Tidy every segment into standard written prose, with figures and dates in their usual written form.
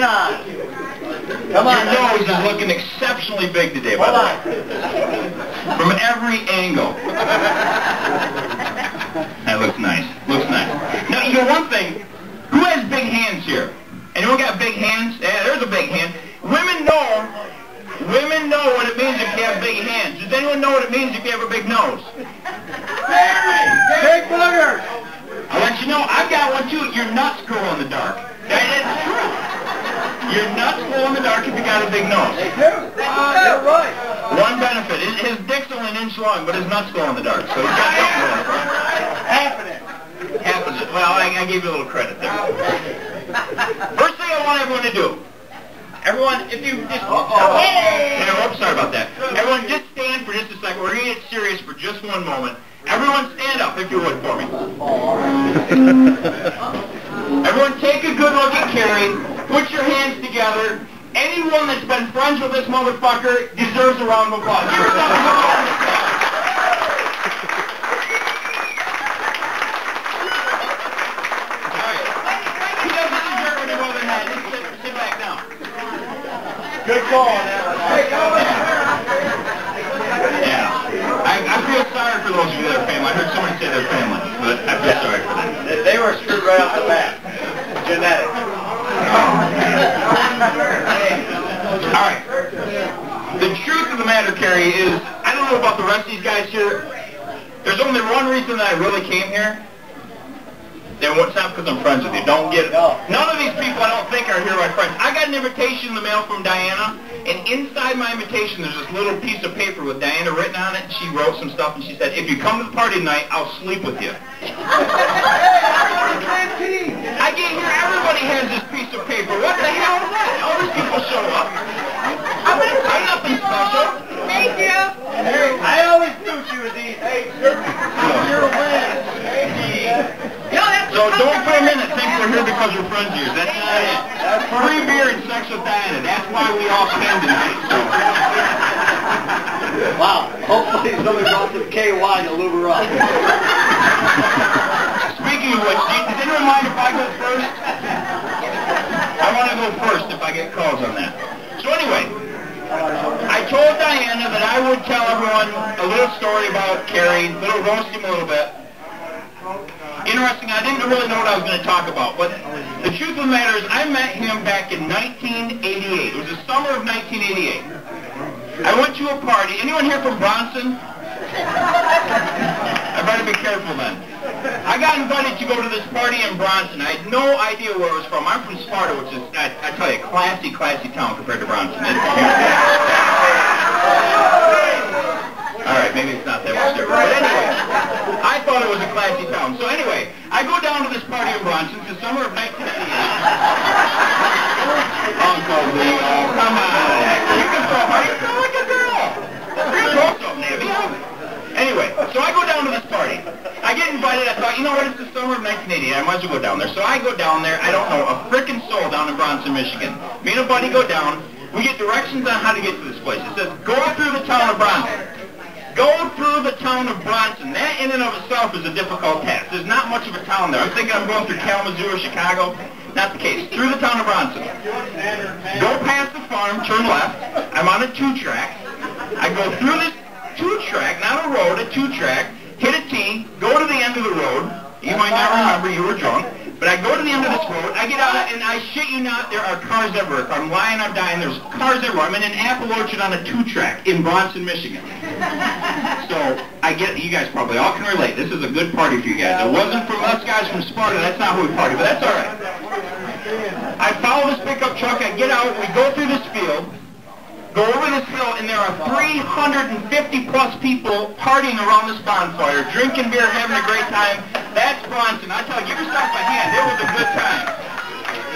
on. Come on. Your nose is looking exceptionally big today, by the way. From every angle. That looks nice. Looks nice. Now, you know one thing. Who has big hands here? Anyone got big hands? Yeah, there's a big hand. Women know what it means if you have big hands. Does anyone know what it means if you have a big nose? Big booger. I'll let you know, I've got one too. Your nuts grow in the dark. That is true. Your nuts glow in the dark if you got a big nose. They do. You're right. One benefit. His dick's only an inch long, but his nuts glow in the dark. So he's got something going for him. Half of it. Half of it. Well, I gave you a little credit there. First thing I want everyone to do. Everyone, if you just... Oops, sorry about that. Everyone, just stand for just a second. We're going to get serious for just one moment. Everyone stand up, if you would, for me. Everyone take a good look at Kerri. Put your hands together. Anyone that's been friends with this motherfucker deserves a round of applause. Give yourself a good round of applause. All right. He doesn't deserve any more than that. Just sit back down. Good call on that one. Yeah. I feel sorry for those of you that are family. I heard somebody say they're family, but I feel sorry for them. They were screwed right off the bat. Genetics. All right. The truth of the matter, Kerri, is I don't know about the rest of these guys here. There's only one reason that I really came here. Then it's not because I'm friends with you. Don't get it. None of these people I don't think are here my friends. I got an invitation in the mail from Diana, and inside my invitation there's this little piece of paper with Diana written on it. She wrote some stuff, and she said, if you come to the party tonight, I'll sleep with you. I get here, everybody has this piece of paper. What the hell is that? All these people show up. I'm nothing special. Thank you. I always knew she was easy. Hey, you're a win. So don't for a minute think we're here because we're friends of yours. That's not it. Free beer and sex with Diana. That's why we all came tonight. So. Wow. Hopefully somebody brought some KY to lube her up. Speaking of which, does anyone mind if I go first? I want to go first if I get calls on that. So anyway, I told Diana that I would tell everyone a little story about Kerri, roast him a little bit. Interesting, I didn't really know what I was going to talk about, but the truth of the matter is I met him back in 1988. It was the summer of 1988. I went to a party. Anyone here from Bronson? I better be careful then. I got invited to go to this party in Bronson. I had no idea where it was from. I'm from Sparta, which is, I tell you, classy town compared to Bronson. All right, maybe it's not that much different. But anyway, I thought it was a classy town. So anyway, I go down to this party in Bronson. It's the summer of 1988. Uncle Leo, come on. You can throw like a girl. You can throw something, Abby. Anyway, so I go down to this party. I get invited. I thought, you know what, it's the summer of 1988. I might as well go down there. So I go down there. I don't know a frickin' soul down in Bronson, Michigan. Me and a buddy go down. We get directions on how to get to this place. It says, go through the town of Bronson. Go through the town of Bronson. That in and of itself is a difficult task. There's not much of a town there. I'm thinking I'm going through Kalamazoo or Chicago. Not the case. Through the town of Bronson. Go past the farm, turn left. I'm on a 2-track. I go through this 2-track, not a road, a 2-track, hit a T, go to the end of the road. You might not remember, you were drunk. But I go to the end of this road, I get out, and I shit you not, there are cars everywhere. If I'm lying, I'm dying, there's cars everywhere. I'm in an apple orchard on a 2-track in Bronson, Michigan. So, I get, you guys probably all can relate. This is a good party for you guys. It wasn't from us guys from Sparta, that's not who we party, but that's all right. I follow this pickup truck, I get out, we go through this field, go over this hill, and there are 350-plus people partying around this bonfire, drinking beer, having a great time. That's Bronson. I tell you, give yourself a hand. It was a good time.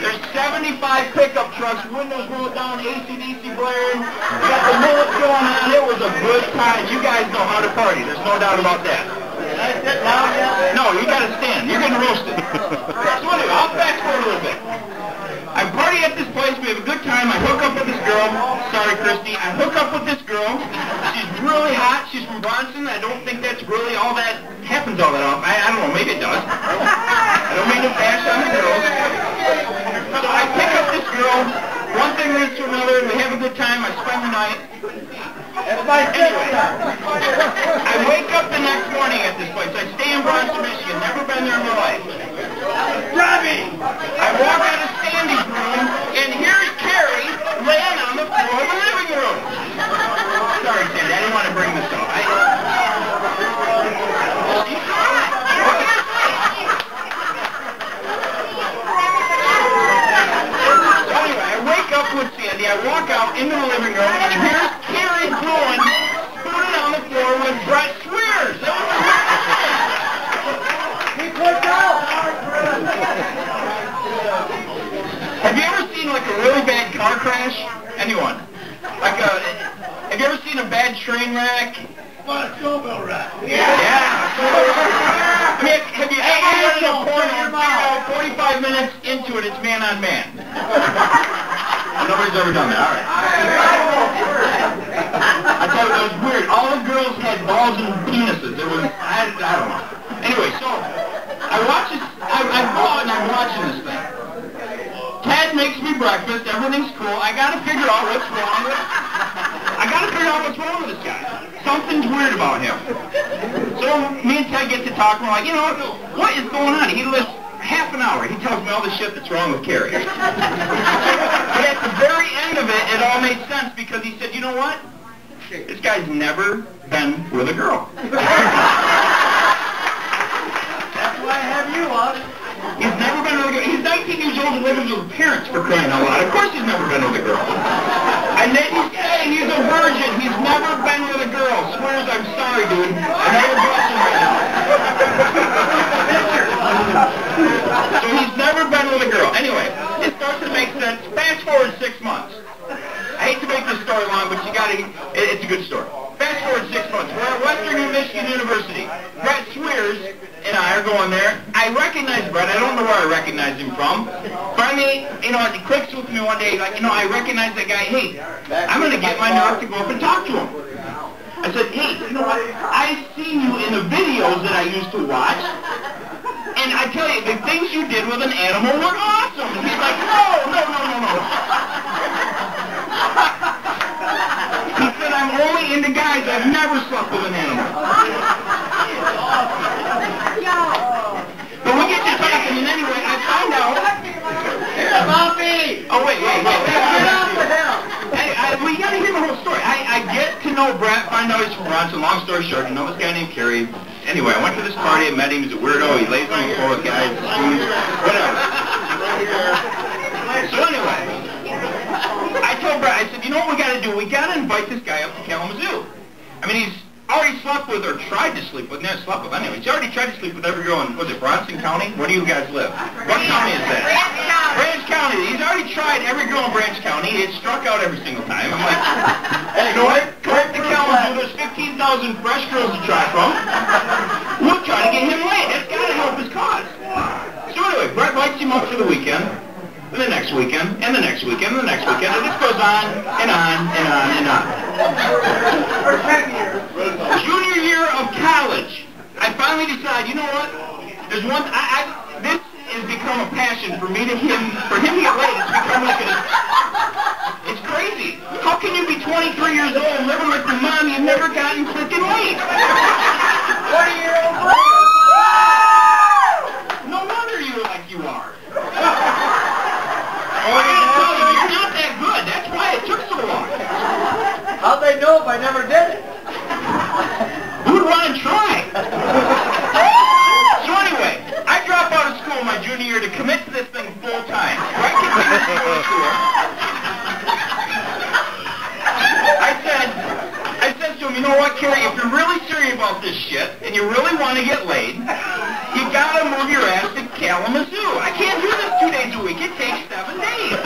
There's 75 pickup trucks, windows rolled down, AC/DC blaring. We got the bullets going on. It was a good time. You guys know how to party. There's no doubt about that. No, you got to stand. You're getting roasted. So anyway, I'll fast forward a little bit. I party at this place. We have a good time. I hook up with this girl. Sorry, Christy. I hook up with this girl. She's really hot. She's from Bronson. I don't think that's really all that happens all that often. I don't know. Maybe it does. I don't mean to bash on the girls. So I pick up this girl. thing leads to another, and we have a good time. I spend the night. That's my Anyway, I wake up the next morning at this place. I stay in Bronson, Michigan. Never been there in my life. Robbie! I walk out of Sandy's room, and here's Kerri laying on the floor of the living room. Sorry, Sandy, I didn't want to bring this up. With Sandy, I walk out into the living room, and here's Kerri Bruin spooning on the floor with Brett Swears. He puts out! Have you ever seen like a really bad car crash? Anyone? Have you ever seen a bad train wreck? What a snowmobile wreck. Yeah. I mean, have you ever read a porno 45 minutes into it, it's man on man? Nobody's ever done that. All right. I thought it was weird. All the girls had balls and penises. It was, I don't know. Anyway, so I watch this. I go out and I'm watching this thing. Ted makes me breakfast. Everything's cool. I got to figure out what's wrong with. I got to figure out what's wrong with this guy. Something's weird about him. So me and Ted get to talk. And we're like, you know, what is going on? He lists half an hour. He tells me all the shit that's wrong with Kerri. But at the very end of it, it all made sense because he said, you know what? This guy's never been with a girl. That's why I have you on. He's never been with a girl. He's 19 years old and living with his parents for crying out loud. Of course he's never been with a girl. And then he's saying he's a virgin. He's never been with a girl. Swears, I'm sorry, dude. I never blushing right now. So he's never been with a girl. Anyway, it starts to make sense. Fast forward 6 months. I hate to make this story long, but it's a good story. Fast forward 6 months. We're at Western Michigan University. Brett Swears and I are going there. I recognize Brett. I don't know where I recognize him from. Finally, you know, it clicks with me one day. Like, you know, I recognize that guy. Hey, I'm going to get my nerve to go up and talk to him. I said, hey, you know what? I've seen you in the videos that I used to watch. And I tell you, the things you did with an animal were awesome. And he's like, no. He said, I'm only into guys. I've never slept with an animal. But we get to talking, and anyway, I found out. Bobby! Oh, wait. Get off the hill! We got to hear the whole story. I get to know Brett, find out he's from Bronson. Long story short, I know this guy named Kerri. Anyway, I went to this party, I met him, he's a weirdo, he lays on the floor with guys, whatever. So anyway, I told Brett, I said, you know what we got to do? We got to invite this guy up to Kalamazoo. I mean, he's already slept with, or tried to sleep with, never slept with, anyway. He's already tried to sleep with every girl in, was it Bronson County? Where do you guys live? What county is that? Branch County. He's already tried every girl in Branch County. It struck out every single time. I'm like, hey, you know what? Come up to Kalamazoo. There's 15,000 fresh girls to try from. We'll try to get him laid. That's got to help his cause. So anyway, Brett invites him up for the weekend, and the next weekend, and the next weekend, and the next weekend, and this goes on, and on, and on, and on. For 10 years. Junior year of college, I finally decide, you know what? There's one, this has become a passion for me to for him to get laid. It's become like it's crazy. How can you be 23 years old living with your mom, you've never gotten freaking laid? 20-year-old boy. No wonder you are like you are. I gotta tell you, you're not that good. That's why it took so long. How'd they know if I never did it? Who'd want to try? So anyway, I drop out of school my junior year to commit to this thing full time. So I continue to go to school. I said to him, you know what, Kerri, if you're really serious about this shit, and you really want to get laid, you gotta move your ass to Kalamazoo. I can't do this 2 days a week. It takes 7 days.